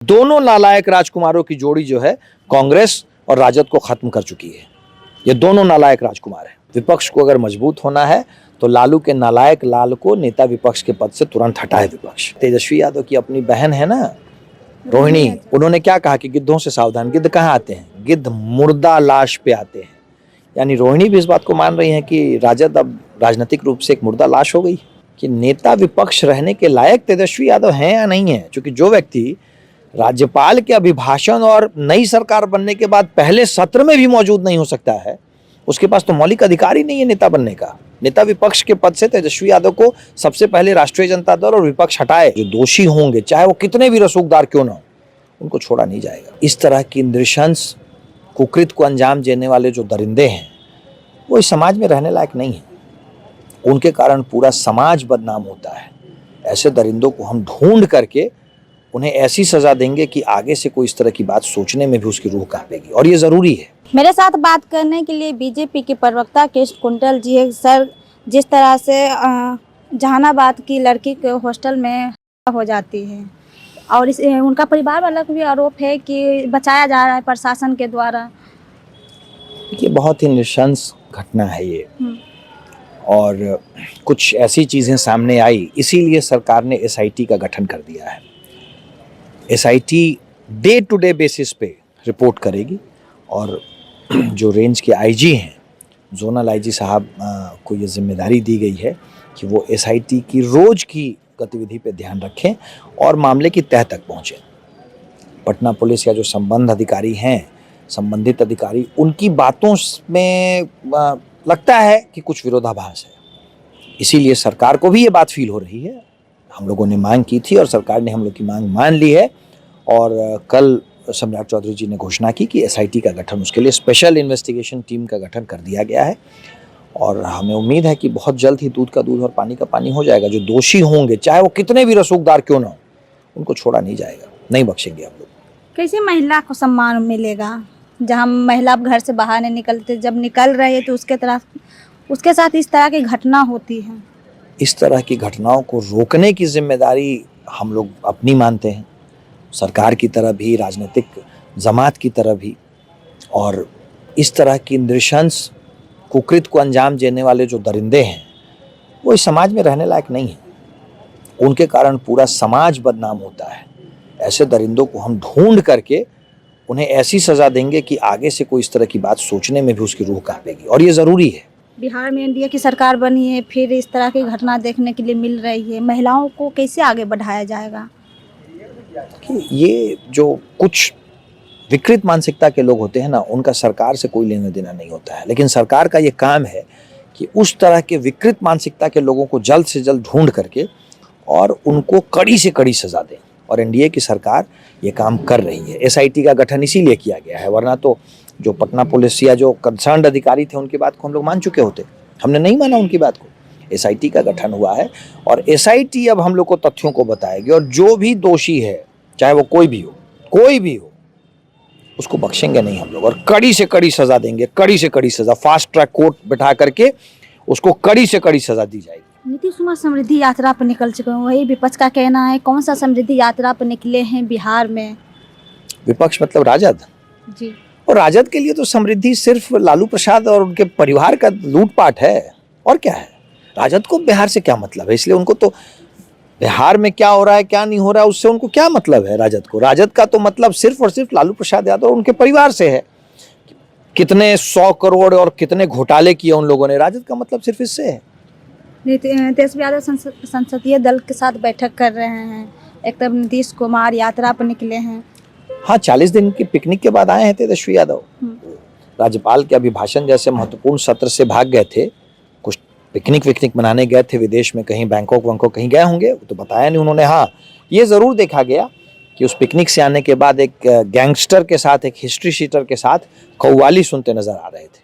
दोनों नालायक राजकुमारों की जोड़ी जो है कांग्रेस और राजद को खत्म कर चुकी है। ये दोनों नालायक राजकुमार हैं। विपक्ष को अगर मजबूत होना है तो लालू के नालायक लाल को नेता विपक्ष के पद से तुरंत हटाए विपक्ष। तेजस्वी यादव की अपनी बहन है ना रोहिणी, उन्होंने क्या कहा कि गिद्धों से सावधान। गिद्ध कहाँ आते हैं? गिद्ध मुर्दा लाश पे आते हैं। यानी रोहिणी भी इस बात को मान रही है कि राजद अब राजनीतिक रूप से एक मुर्दा लाश हो गई, कि नेता विपक्ष रहने के लायक तेजस्वी यादव हैं या नहीं है। क्योंकि जो व्यक्ति राज्यपाल के अभिभाषण और नई सरकार बनने के बाद पहले सत्र में भी मौजूद नहीं हो सकता है, उसके पास तो मौलिक अधिकार ही नहीं है नेता बनने का। नेता विपक्ष के पद से तेजस्वी यादव को सबसे पहले राष्ट्रीय जनता दल और विपक्ष हटाए। जो दोषी होंगे चाहे वो कितने भी रसूखदार क्यों ना हो, उनको छोड़ा नहीं जाएगा। इस तरह की नृशंस कुकृत को अंजाम देने वाले जो दरिंदे हैं वो इस समाज में रहने लायक नहीं है। उनके कारण पूरा समाज बदनाम होता है। ऐसे दरिंदों को हम ढूंढ करके उन्हें ऐसी सजा देंगे कि आगे से कोई इस तरह की बात सोचने में भी उसकी रूह कांपेगी, और ये जरूरी है। मेरे साथ बात करने के लिए बीजेपी के प्रवक्ता केश कुंडल जी है। सर, जिस तरह से जहानाबाद की लड़की के हॉस्टल में हो जाती है और उनका परिवार वाला को भी आरोप है कि बचाया जा रहा है प्रशासन के द्वारा। ये बहुत ही नृशंस घटना है ये, और कुछ ऐसी चीज़ें सामने आई, इसीलिए सरकार ने एसआईटी का गठन कर दिया है। SIT day to day basis पे रिपोर्ट करेगी, और जो रेंज के आईजी हैं, जोनल आईजी साहब को ये जिम्मेदारी दी गई है कि वो एसआईटी की रोज़ की गतिविधि पे ध्यान रखें और मामले की तह तक पहुँचें। पटना पुलिस या जो संबंधित अधिकारी, उनकी बातों में लगता है कि कुछ विरोधाभास है। इसीलिए सरकार को भी ये बात फील हो रही है। हम लोगों ने मांग की थी और सरकार ने हम लोग की मांग मान ली है, और कल सम्राट चौधरी जी ने घोषणा की कि एसआईटी का गठन, उसके लिए स्पेशल इन्वेस्टिगेशन टीम का गठन कर दिया गया है। और हमें उम्मीद है कि बहुत जल्द ही दूध का दूध और पानी का पानी हो जाएगा। जो दोषी होंगे चाहे वो कितने भी रसूखदार क्यों ना हो, उनको छोड़ा नहीं जाएगा, नहीं बख्शेंगे हम लोग। कैसे महिला को सम्मान मिलेगा जहां महिला घर से बाहर नहीं निकलते, जब निकल रहे हैं तो उसके साथ इस तरह की घटना होती है। इस तरह की घटनाओं को रोकने की जिम्मेदारी हम लोग अपनी मानते हैं, सरकार की तरह भी, राजनीतिक जमात की तरह भी। और इस तरह की नृशंस कुकृत को अंजाम देने वाले जो दरिंदे हैं वो इस समाज में रहने लायक नहीं है। उनके कारण पूरा समाज बदनाम होता है। ऐसे दरिंदों को हम ढूंढ करके उन्हें ऐसी सजा देंगे कि आगे से कोई इस तरह की बात सोचने में भी उसकी रूह कांपेगी, और ये ज़रूरी है। बिहार में एनडीए की सरकार बनी है, फिर इस तरह की घटना देखने के लिए मिल रही है। महिलाओं को कैसे आगे बढ़ाया जाएगा? ये जो कुछ विकृत मानसिकता के लोग होते हैं ना, उनका सरकार से कोई लेना देना नहीं होता है। लेकिन सरकार का ये काम है कि उस तरह के विकृत मानसिकता के लोगों को जल्द से जल्द ढूंढ करके और उनको कड़ी से कड़ी सजा दें, और एनडीए की सरकार ये काम कर रही है। एसआईटी का गठन इसीलिए किया गया है, वरना तो जो पटना पुलिस या जो कंसर्न्ड अधिकारी थे उनकी बात को हम लोग मान चुके होते। हमने नहीं माना उनकी बात को। एसआईटी का गठन हुआ है, और एसआईटी अब हम लोग को तथ्यों को बताएगी, और जो भी दोषी है चाहे वो कोई भी हो, उसको बख्शेंगे नहीं हम लोग, और कड़ी से कड़ी सजा देंगे। कड़ी से कड़ी सजा, फास्ट ट्रैक कोर्ट बिठा करके उसको कड़ी से कड़ी सजा दी जाएगी। नीतीश कुमार समृद्धि यात्रा पर निकल चुके हैं, वही विपक्ष का कहना है। कौन सा समृद्धि यात्रा पर निकले हैं बिहार में? विपक्ष मतलब राजद जी। और राजद के लिए तो समृद्धि सिर्फ लालू प्रसाद और उनके परिवार का लूटपाट है, और क्या है। राजद को बिहार से क्या मतलब है, इसलिए उनको तो बिहार में क्या हो रहा है क्या नहीं हो रहा है उससे उनको क्या मतलब है। राजद का तो मतलब सिर्फ और सिर्फ लालू प्रसाद यादव और उनके परिवार से है। कितने 100 करोड़ और कितने घोटाले किए उन लोगों ने, राजद का मतलब सिर्फ इससे है। तेजस्वी यादव संसदीय दल के साथ बैठक कर रहे हैं। एक तब नीतीश कुमार यात्रा पर निकले हैं। हाँ, 40 दिन की पिकनिक के बाद आए हैं तेजस्वी यादव। राज्यपाल के अभिभाषण जैसे महत्वपूर्ण सत्र से भाग गए थे, कुछ पिकनिक मनाने गए थे विदेश में, कहीं बैंकॉक कहीं गए होंगे, वो तो बताया नहीं उन्होंने। हाँ, ये ज़रूर देखा गया कि उस पिकनिक से आने के बाद एक गैंगस्टर के साथ, एक हिस्ट्री शीटर के साथ कव्वाली सुनते नजर आ रहे थे।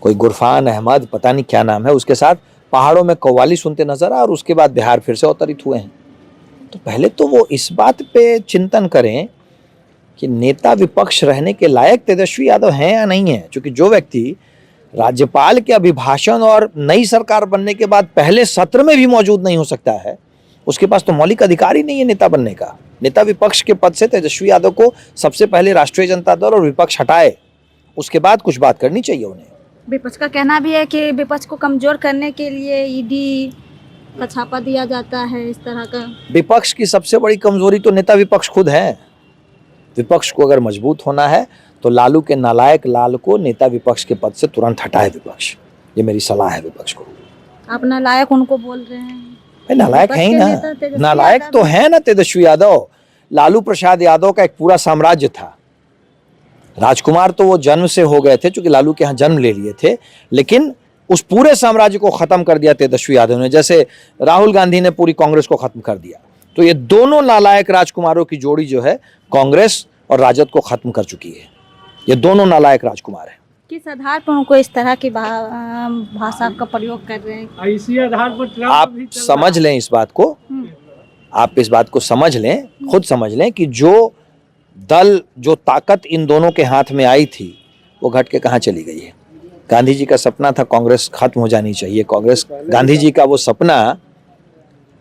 कोई गुरफान अहमद, पता नहीं क्या नाम है, उसके साथ पहाड़ों में कव्वाली सुनते नजर आ, और उसके बाद बिहार फिर से अवतरित हुए हैं। तो पहले तो वो इस बात पे चिंतन करें कि नेता विपक्ष रहने के लायक तेजस्वी यादव हैं या नहीं है। क्योंकि जो व्यक्ति राज्यपाल के अभिभाषण और नई सरकार बनने के बाद पहले सत्र में भी मौजूद नहीं हो सकता है, उसके पास तो मौलिक अधिकार ही नहीं है नेता बनने का। नेता विपक्ष के पद से तेजस्वी यादव को सबसे पहले राष्ट्रीय जनता दल और विपक्ष हटाए, उसके बाद कुछ बात करनी चाहिए उन्हें। विपक्ष का कहना भी है कि विपक्ष को कमजोर करने के लिए ईडी का छापा दिया जाता है, इस तरह का। विपक्ष की सबसे बड़ी कमजोरी तो नेता विपक्ष खुद है। विपक्ष को अगर मजबूत होना है तो लालू के नालायक लाल को नेता विपक्ष के पद से तुरंत हटाए विपक्ष। ये मेरी सलाह है विपक्ष को। आप नालायक उनको बोल रहे हैं। भाई नालायक है ही ना, नालायक तो है ना तेजस्वी यादव। लालू प्रसाद यादव का एक पूरा साम्राज्य था। राजकुमार तो वो जन्म से हो गए थे, चूंकि लालू के यहाँ जन्म ले लिए थे, लेकिन उस पूरे साम्राज्य को खत्म कर दिया तेजस्वी यादव ने, जैसे राहुल गांधी ने पूरी कांग्रेस को खत्म कर दिया। तो ये दोनों नालायक राजकुमारों की जोड़ी जो है कांग्रेस और राजद को खत्म कर चुकी है। ये दोनों नालायक राजकुमार हैं। किस आधार पर उनको इस तरह की भाषा का प्रयोग कर रहे हैं? इसी आधार पर ट्रम्प आप भी चल समझ लें इस बात को, आप इस बात को समझ लें, खुद समझ लें कि जो दल, जो ताकत इन दोनों के हाथ में आई थी वो घट के कहाँ चली गई है। गांधी जी का सपना था कांग्रेस खत्म हो जानी चाहिए। कांग्रेस, गांधी जी का वो सपना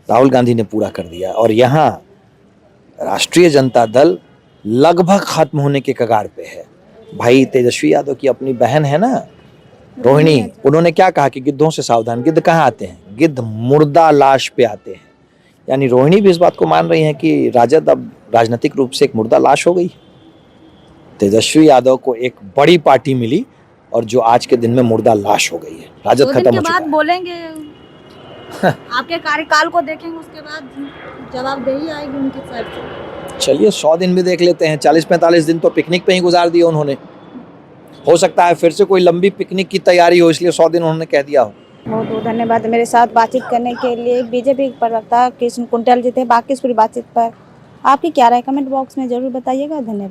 राहुल गांधी ने पूरा कर दिया, और यहाँ राष्ट्रीय जनता दल लगभग खत्म होने के कगार पे है। भाई तेजस्वी यादव की अपनी बहन है ना रोहिणी, उन्होंने क्या कहा कि गिद्धों से सावधान। गिद्ध कहाँ आते हैं? गिद्ध मुर्दा लाश पे आते हैं। यानी रोहिणी भी इस बात को मान रही है कि राजद अब राजनीतिक रूप से एक मुर्दा लाश हो गई। तेजस्वी यादव को एक बड़ी पार्टी मिली और जो आज के दिन में मुर्दा लाश हो गई है। राजद 2 खत्म दिन हो के चुका बाद है। बोलेंगे, आपके कार्यकाल को देखेंगे, उसके बाद जवाबदेही आएगी उनकी साइड से। चलिए 100 दिन भी देख लेते हैं। 40-45 दिन तो पिकनिक पे ही गुजार दिए उन्होंने। हो सकता है फिर से कोई लंबी पिकनिक की तैयारी हो, इसलिए 100 दिन उन्होंने कह दिया हो। बहुत बहुत धन्यवाद मेरे साथ बातचीत करने के लिए। बीजेपी प्रवक्ता कृष्ण कुंटल जी थे। बाकी इस पूरी बातचीत पर आपकी क्या राय कमेंट बॉक्स में जरूर बताइएगा। धन्यवाद।